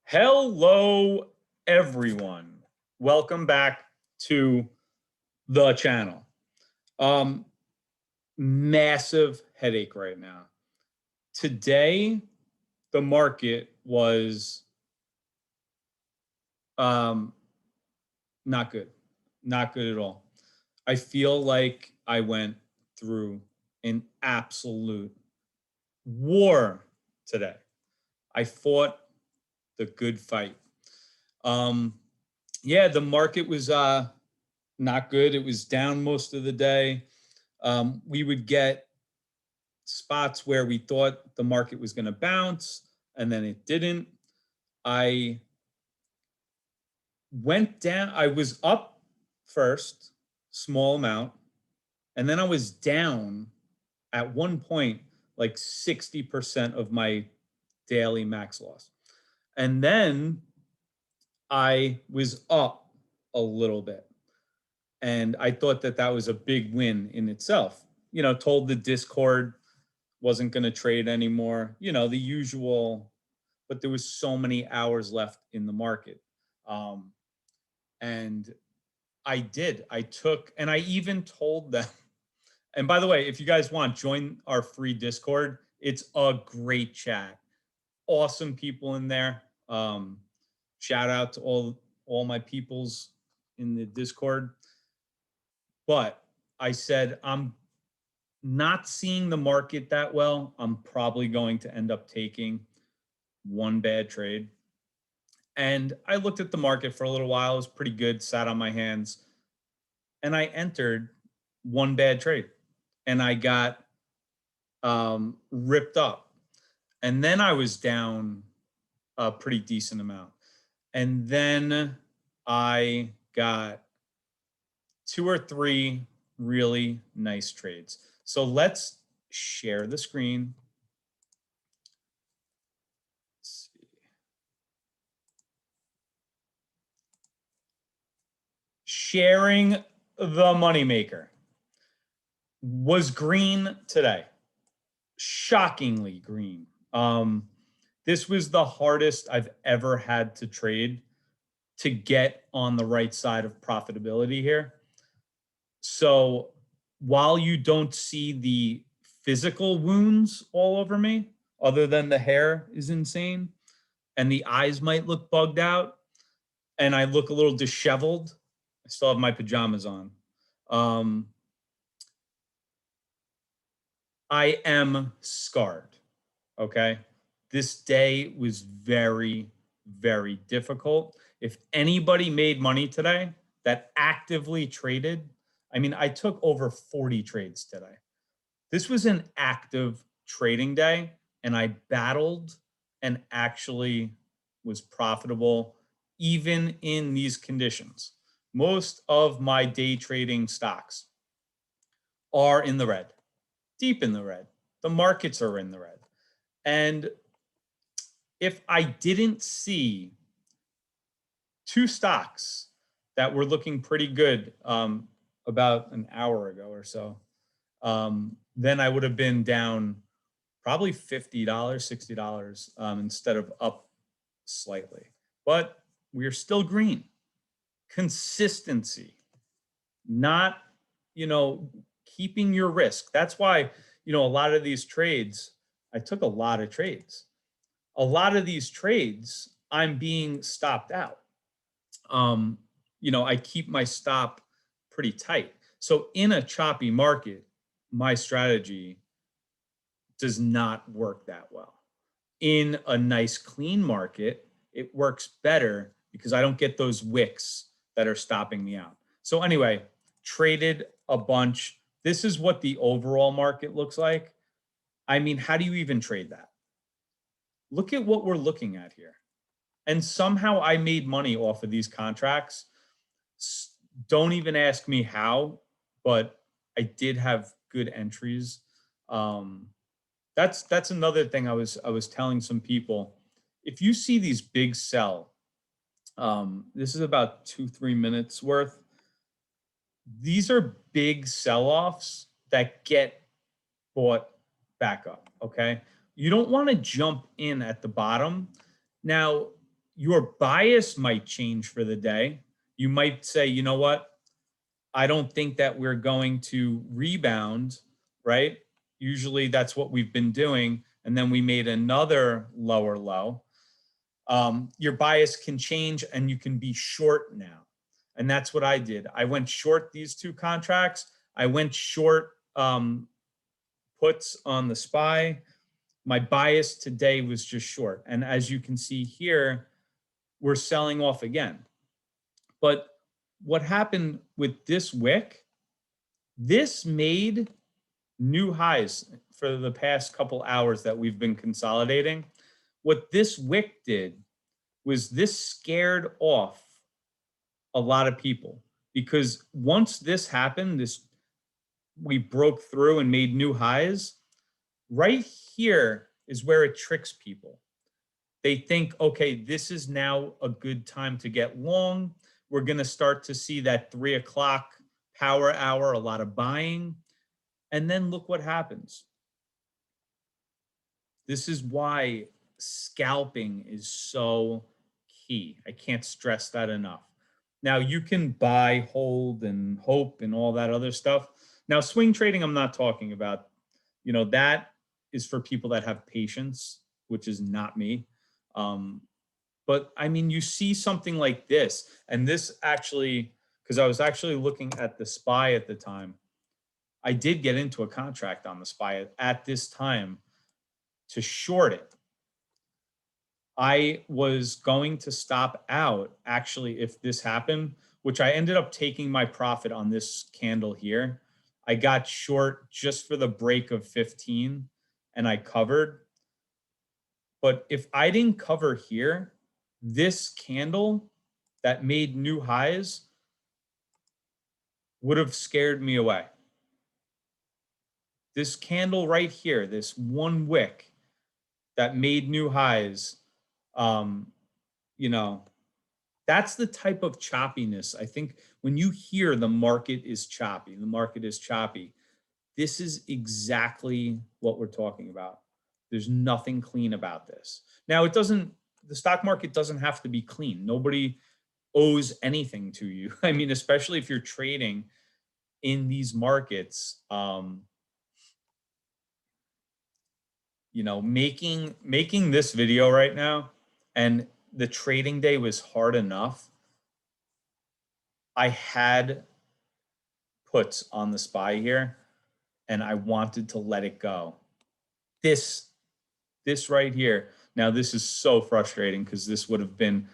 Hello, everyone. Welcome back to the channel. Um, Massive headache right now. Today, the market was um, not good, not good at all. I feel like I went through an absolute war today. I fought the good fight. Um, yeah, the market was not good. It was down most of the day. We would get spots where we thought the market was going to bounce and then it didn't. I went down, I was up first, small amount, and then I was down at one point like 60% of my daily max loss. And then I was up a little bit. And I thought that that was a big win in itself. Told the Discord wasn't going to trade anymore, the usual, but there was so many hours left in the market. Um, and I did. I took, and I even told them, and by the way, if you guys want, join our free Discord. It's a great chat. Awesome people in there. Shout out to all my peoples in the Discord. But I said, I'm not seeing the market that well. I'm probably going to end up taking one bad trade. And I looked at the market for a little while. It was pretty good, sat on my hands. And I entered one bad trade. And I got ripped up. And then I was down a pretty decent amount. And then I got two or three really nice trades. So let's share the screen. Let's see. Sharing the moneymaker was green today. Shockingly green. This was the hardest I've ever had to trade to get on the right side of profitability here. So while you don't see the physical wounds all over me, other than the hair is insane and the eyes might look bugged out and I look a little disheveled, I still have my pajamas on. I am scarred. Okay. This day was very, very difficult. If anybody made money today that actively traded, I mean, I took over 40 trades today. This was an active trading day, and I battled and actually was profitable even in these conditions. Most of my day trading stocks are in the red, deep in the red. The markets are in the red. And if I didn't see two stocks that were looking pretty good about an hour ago or so, then I would have been down probably $50, $60 instead of up slightly. But we are still green. Consistency, not, keeping your risk. That's why, a lot of these trades, I took a lot of trades. A lot of these trades, I'm being stopped out. I keep my stop pretty tight. So in a choppy market, my strategy does not work that well. In a nice, clean market, it works better because I don't get those wicks that are stopping me out. So anyway, traded a bunch. This is what the overall market looks like. I mean, how do you even trade that? Look at what we're looking at here. And somehow I made money off of these contracts. Don't even ask me how, but I did have good entries. That's another thing I was telling some people. If you see these big sell, this is about 2-3 minutes worth. These are big sell-offs that get bought back up. Okay, you don't want to jump in at the bottom. Now, your bias might change for the day. You might say, you know what? I don't think that we're going to rebound, right? Usually that's what we've been doing. And then we made another lower low. Your bias can change and you can be short now. And that's what I did. I went short these two contracts. I went short puts on the SPY. My bias today was just short. And as you can see here, we're selling off again. But what happened with this wick, this made new highs for the past couple hours that we've been consolidating. What this wick did was this scared off a lot of people, because once this happened, we broke through and made new highs. Right here is where it tricks people. They think, okay, this is now a good time to get long. We're going to start to see that 3 o'clock power hour, a lot of buying. And then look what happens. This is why scalping is so key. I can't stress that enough. Now you can buy, hold, and hope and all that other stuff. Now swing trading, I'm not talking about. You know, that is for people that have patience, which is not me. But I mean, you see something like this, and this actually, because I was actually looking at the SPY at the time, I did get into a contract on the SPY at this time to short it. I was going to stop out actually if this happened, which I ended up taking my profit on this candle here. I got short just for the break of 15 and I covered. But if I didn't cover here, this candle that made new highs would have scared me away. This candle right here, this one wick that made new highs, you know, that's the type of choppiness. I think when you hear the market is choppy, this is exactly what we're talking about. There's nothing clean about this. Now, the stock market doesn't have to be clean. Nobody owes anything to you. I mean, especially if you're trading in these markets, you know, making this video right now, and the trading day was hard enough. I had puts on the SPY here and I wanted to let it go. This right here. Now this is so frustrating because this would have been,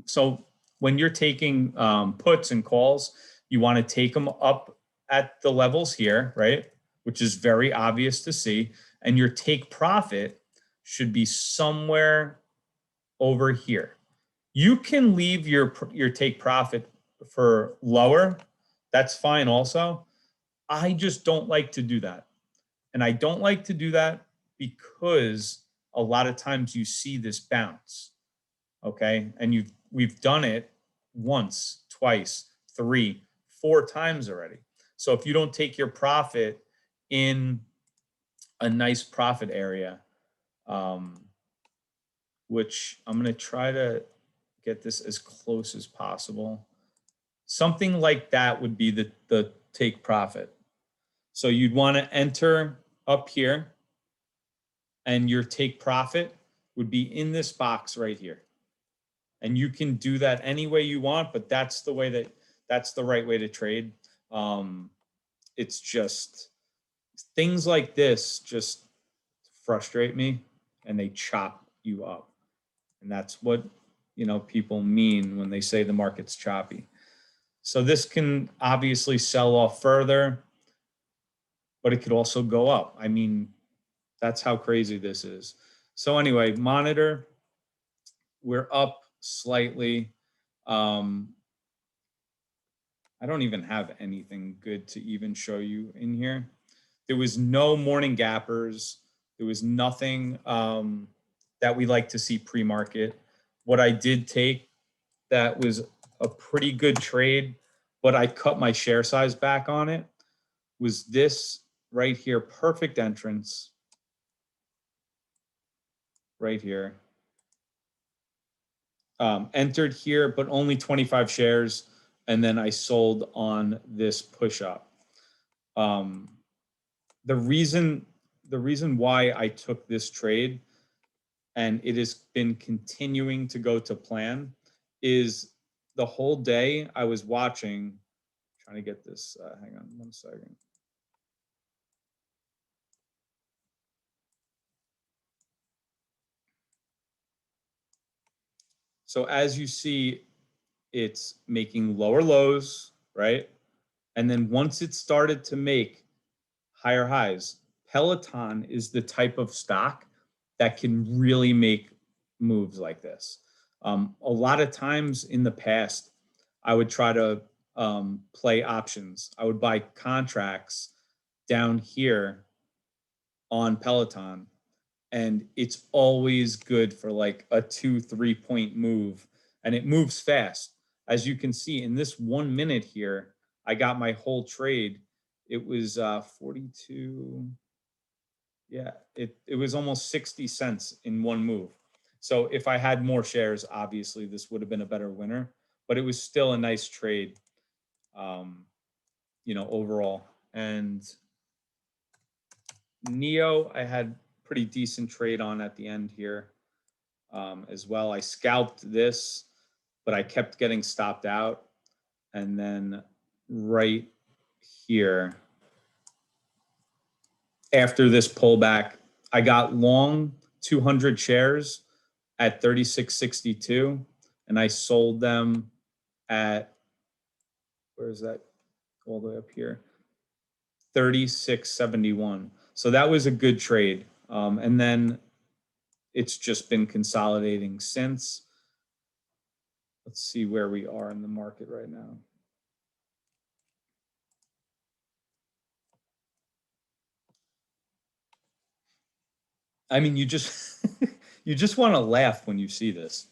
so when you're taking puts and calls, you want to take them up at the levels here, right? Which is very obvious to see. And your take profit should be somewhere over here. You can leave your take profit for lower. That's fine also. I just don't like to do that. And I don't like to do that because a lot of times you see this bounce, okay? And we've done it once, twice, 3, 4 times already. So if you don't take your profit in a nice profit area, which I'm going to try to get this as close as possible. Something like that would be the take profit. So you'd want to enter up here and your take profit would be in this box right here. And you can do that any way you want, but that's the right way to trade. It's just things like this just frustrate me and they chop you up. And that's what, you know, people mean when they say the market's choppy. So this can obviously sell off further, but it could also go up. I mean, that's how crazy this is. So anyway, monitor, we're up slightly. I don't even have anything good to even show you in here. There was no morning gappers. There was nothing that we like to see pre-market. What I did take that was a pretty good trade, but I cut my share size back on it, was this right here, perfect entrance right here. entered here, but only 25 shares. And then I sold on this push up. The reason why I took this trade, and it has been continuing to go to plan, is the whole day I was watching, trying to get this, hang on 1 second. So as you see, it's making lower lows, right? And then once it started to make higher highs, Peloton is the type of stock that can really make moves like this. A lot of times in the past, I would try to play options. I would buy contracts down here on Peloton, and it's always good for like a 2-3 point move, and it moves fast. As you can see in this 1 minute here, I got my whole trade. It was 42. Yeah, it was almost 60 cents in one move. So if I had more shares, obviously this would have been a better winner, but it was still a nice trade, overall. And NIO, I had pretty decent trade on at the end here, as well. I scalped this, but I kept getting stopped out. And then right here, after this pullback, I got long 200 shares at 36.62, and I sold them at, where is that, all the way up here, 36.71. So that was a good trade. And then it's just been consolidating since. Let's see where we are in the market right now. I mean, you just you just want to laugh when you see this.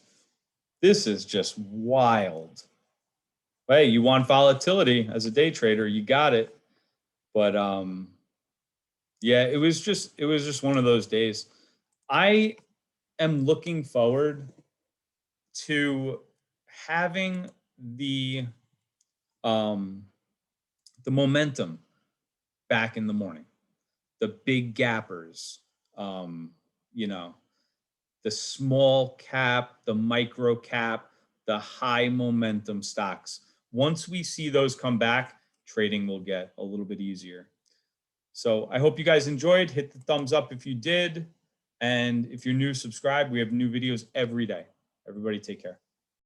This is just wild. Hey, you want volatility as a day trader, you got it. But yeah, it was just one of those days. I am looking forward to having the momentum back in the morning. The big gappers, you know, the small cap, the micro cap, the high momentum stocks. Once we see those come back, trading will get a little bit easier. So I hope you guys enjoyed. Hit the thumbs up if you did. And if you're new, subscribe. We have new videos every day. Everybody take care.